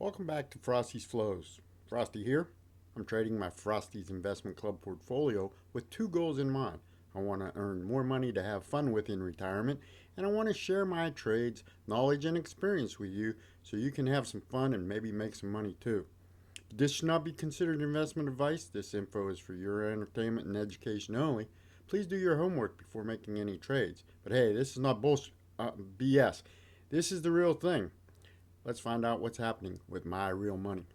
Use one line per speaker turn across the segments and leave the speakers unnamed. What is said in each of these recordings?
Welcome back to Frosty's Flows. Frosty here. I'm trading my Frosty's Investment Club portfolio with two goals in mind. I want to earn more money to have fun with in retirement, and I want to share my trades, knowledge, and experience with you so you can have some fun and maybe make some money too. This should not be considered investment advice. This info is for your entertainment and education only. Please do your homework before making any trades. But hey, this is not BS. This is the real thing. Let's find out what's happening with my real money.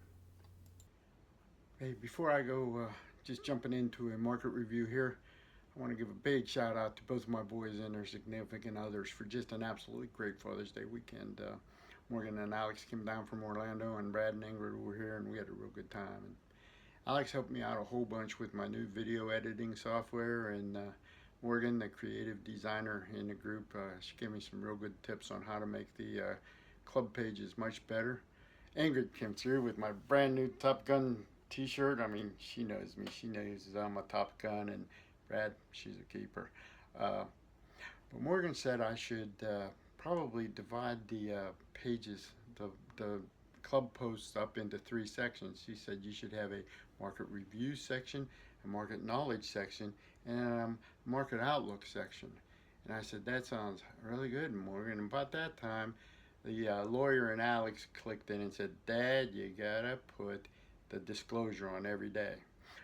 Hey, before I go just jumping into a market review here, I want to give a big shout out to both of my boys and their significant others for just an absolutely great Father's Day weekend. Morgan and Alex came down from Orlando, and Brad and Ingrid were here, and we had a real good time. And Alex helped me out a whole bunch with my new video editing software, and Morgan, the creative designer in the group, she gave me some real good tips on how to make the club page is much better. Ingrid came through with my brand new Top Gun t-shirt. I mean, she knows me. She knows I'm a Top Gun, and Brad, she's a keeper. But Morgan said I should probably divide the pages, the club posts up into three sections. She said you should have a market review section, a market knowledge section, and a market outlook section. And I said, that sounds really good, Morgan. And about that time, the lawyer and Alex clicked in and said, Dad, you gotta put the disclosure on every day.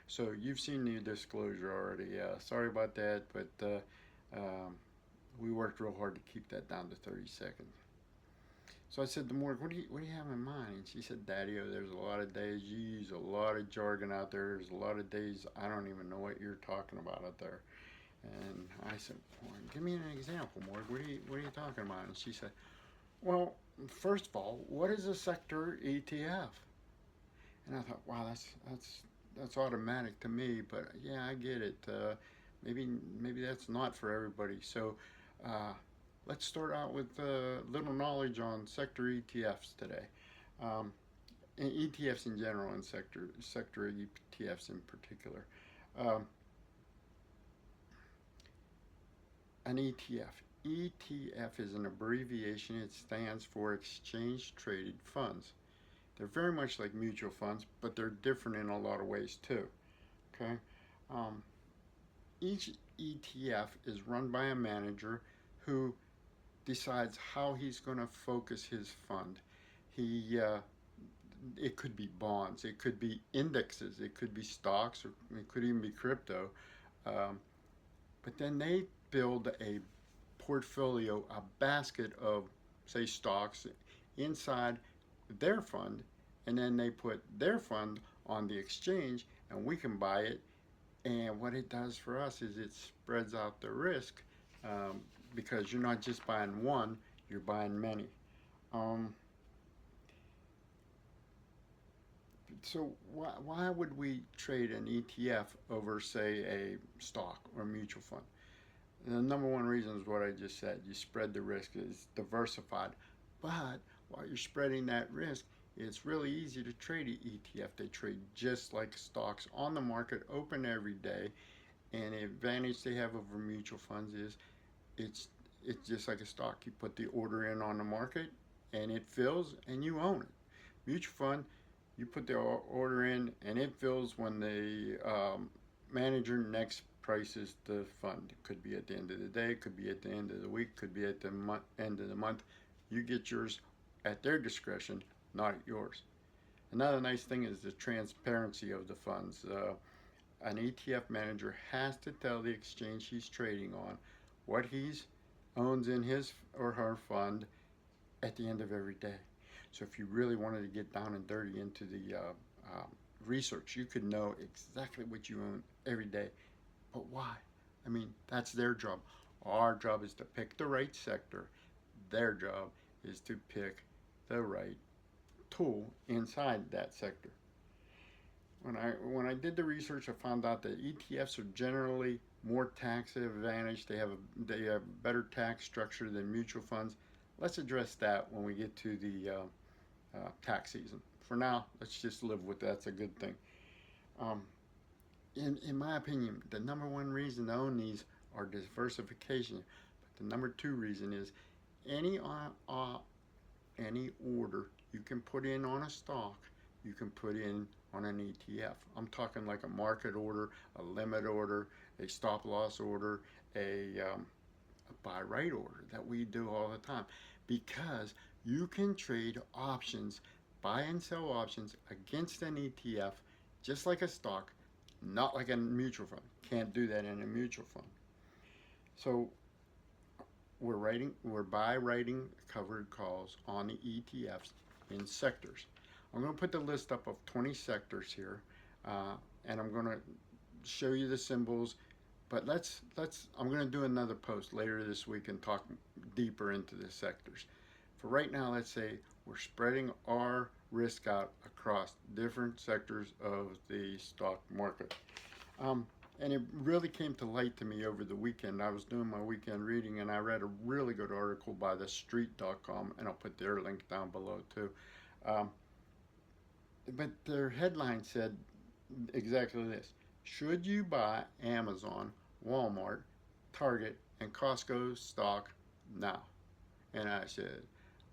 So you've seen the disclosure already. Sorry about that, but we worked real hard to keep that down to 30 seconds. So I said to Morgan, what do you have in mind? And she said, Daddy, there's a lot of days you use a lot of jargon out there. There's a lot of days I don't even know what you're talking about out there. And I said, Morgan, give me an example, Morgan. What are you talking about? And she said, well, first of all, what is a sector ETF? And I thought, wow, that's automatic to me, but yeah, I get it. Maybe that's not for everybody. So let's start out with a little knowledge on sector ETFs today. And ETFs in general, and sector ETFs in particular. An ETF. ETF is an abbreviation. It stands for Exchange Traded Funds. They're very much like mutual funds, but they're different in a lot of ways too. Okay, each ETF is run by a manager who decides how he's going to focus his fund. It could be bonds, it could be indexes, it could be stocks, or it could even be crypto. But then they build a portfolio, a basket of, say, stocks inside their fund, and then they put their fund on the exchange, and we can buy it. And what it does for us is it spreads out the risk, because you're not just buying one, you're buying many. So why would we trade an ETF over, say, a stock or a mutual fund? And the number one reason is what I just said. You spread the risk. It's diversified. But while you're spreading that risk, it's really easy to trade an ETF. They trade just like stocks on the market, open every day. And the advantage they have over mutual funds is it's just like a stock. You put the order in on the market, and it fills, and you own it. Mutual fund, you put the order in, and it fills when the manager next prices the fund. It could be at the end of the day, could be at the end of the week, could be at the end of the month. You get yours at their discretion, not at yours. Another nice thing is the transparency of the funds. An ETF manager has to tell the exchange he's trading on what he owns in his or her fund at the end of every day. So if you really wanted to get down and dirty into the research, you could know exactly what you own every day. But why? I mean, that's their job. Our job is to pick the right sector. Their job is to pick the right tool inside that sector. When I did the research, I found out that ETFs are generally more tax advantaged. They have a better tax structure than mutual funds. Let's address that when we get to the tax season. For now, let's just live with that's a good thing. In my opinion, the number one reason to own these are diversification. But the number two reason is any order you can put in on a stock, you can put in on an ETF. I'm talking like a market order, a limit order, a stop loss order, a buy right order that we do all the time, because you can trade options, buy and sell options against an ETF just like a stock, not like a mutual fund. Can't do that in a mutual fund. So we're buy writing covered calls on the ETFs in sectors. I'm going to put the list up of 20 sectors here, and I'm going to show you the symbols. But I'm going to do another post later this week and talk deeper into the sectors. For right now, let's say we're spreading our risk out across different sectors of the stock market. And it really came to light to me over the weekend. I was doing my weekend reading, and I read a really good article by thestreet.com, and I'll put their link down below too. But their headline said exactly this: should you buy Amazon, Walmart, Target, and Costco stock now? And I said,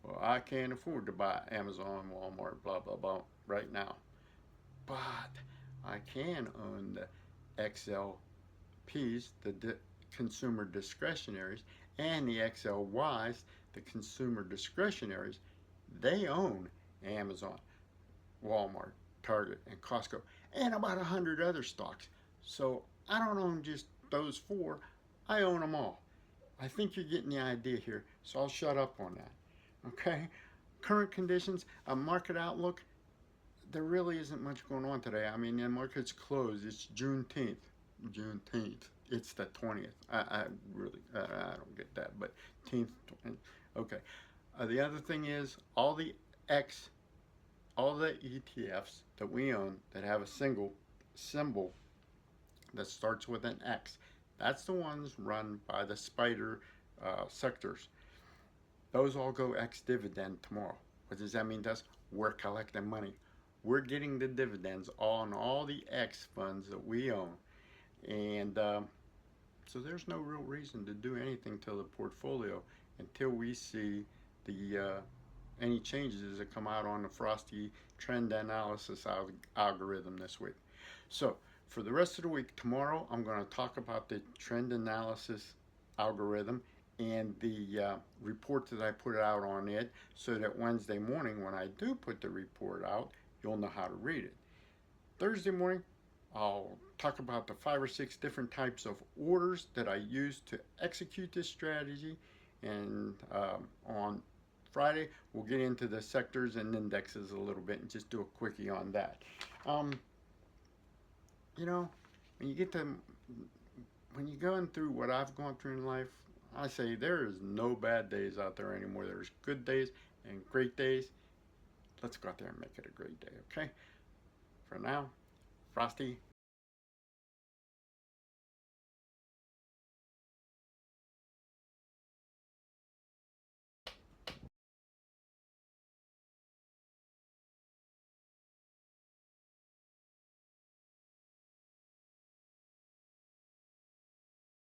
well, I can't afford to buy Amazon, Walmart, blah, blah, blah right now. But I can own the XLPs, the consumer discretionaries, and the XLYs, the consumer discretionaries. They own Amazon, Walmart, Target, and Costco, and about 100 other stocks. So I don't own just those 4. I own them all. I think you're getting the idea here, so I'll shut up on that. Okay? Current conditions, a market outlook, there really isn't much going on today. I mean, the market's closed. It's Juneteenth. It's the 20th. I don't get that, but 10th. Okay. The other thing is all the ETFs that we own that have a single symbol that starts with an X, that's the ones run by the SPDR sectors. Those all go ex-dividend tomorrow. What does that mean to us? We're collecting money. We're getting the dividends on all the X funds that we own. And so there's no real reason to do anything to the portfolio until we see the any changes that come out on the Frosty trend analysis algorithm this week. So for the rest of the week, tomorrow I'm going to talk about the trend analysis algorithm and the report that I put out on it, so that Wednesday morning when I do put the report out, you'll know how to read it. Thursday morning, I'll talk about the 5 or 6 different types of orders that I use to execute this strategy. And on Friday, we'll get into the sectors and indexes a little bit and just do a quickie on that. You know, when you're going through what I've gone through in life, I say there is no bad days out there anymore. There's good days and great days. Let's go out there and make it a great day, okay? For now, Frosty